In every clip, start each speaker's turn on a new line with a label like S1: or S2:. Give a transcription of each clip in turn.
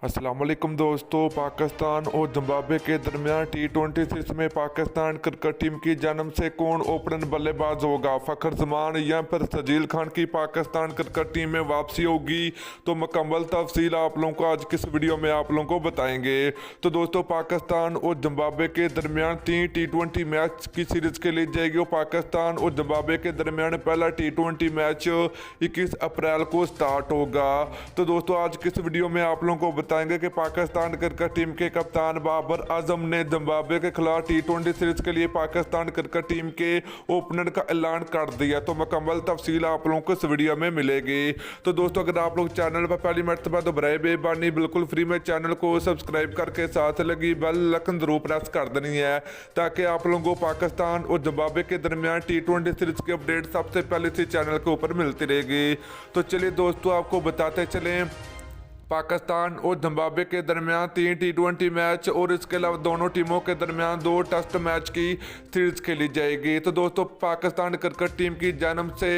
S1: अस्सलाम वालेकुम दोस्तों। पाकिस्तान और जिम्बाब्वे के दरमियान टी20 सीरीज में पाकिस्तान क्रिकेट टीम की जन्म से कौन ओपनर बल्लेबाज होगा? फ़खर जमान या फिर सजील खान की पाकिस्तान क्रिकेट टीम में वापसी होगी? तो मुकम्मल तफसील आप लोगों को आज किस वीडियो में आप लोगों को बताएंगे। तो दोस्तों, पाकिस्तान और जिम्बाब्वे के दरमियान 3 टी20 मैच की सीरीज के लिए जाएगी और पाकिस्तान और जिम्बाब्वे के दरमियान पहला टी20 मैच 21 अप्रैल को स्टार्ट होगा। तो दोस्तों, आज किस वीडियो में आप लोगों को बताएंगे कि पाकिस्तान क्रिकेट टीम के कप्तान बाबर आजम ने जिम्बाब्वे के खिलाफ टी20 सीरीज के लिए पाकिस्तान क्रिकेट टीम के ओपनर का ऐलान कर दिया। तो मुकम्मल तफसील आप लोगों को इस वीडियो में मिलेगी। तो दोस्तों, अगर आप लोग चैनल पर पहली मरतबा तो बराए बेबानी बिल्कुल फ्री में चैनल को सब्सक्राइब करके साथ लगी बेल आइकन जरूर प्रेस कर देनी है, ताकि आप लोगों को पाकिस्तान और जिम्बाब्वे के दरमियान टी20 सीरीज की अपडेट सबसे पहले इसी चैनल के ऊपर मिलती रहेगी। तो चलिए दोस्तों, आपको बताते चलें, पाकिस्तान और जिम्बाब्वे के दरमियान 3 टी20 मैच और इसके अलावा दोनों टीमों के दरमियान 2 टेस्ट मैच की सीरीज खेली जाएगी। तो दोस्तों, पाकिस्तान क्रिकेट टीम की जन्म से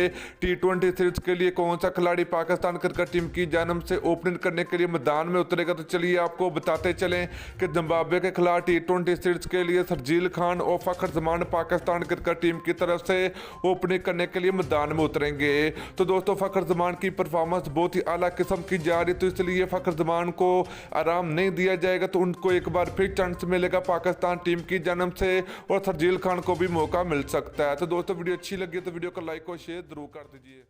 S1: टी20 सीरीज के लिए कौन सा खिलाड़ी पाकिस्तान क्रिकेट टीम की जन्म से ओपनिंग करने के लिए मैदान में उतरेगा? तो चलिए आपको बताते चलें कि जिम्बाब्वे के खिलाफ टी20 सीरीज के लिए शर्जील खान और फ़खर जमान पाकिस्तान क्रिकेट टीम की तरफ से ओपनिंग करने के लिए मैदान में उतरेंगे। तो दोस्तों, फ़खर जमान की परफॉर्मेंस बहुत ही आला किस्म की जा रही, तो इसलिए फ़खर जमान को आराम नहीं दिया जाएगा। तो उनको एक बार फिर चांस मिलेगा पाकिस्तान टीम की जन्म से, और शर्जील खान को भी मौका मिल सकता है। तो दोस्तों, वीडियो अच्छी लगी तो वीडियो को लाइक और शेयर जरूर कर दीजिए।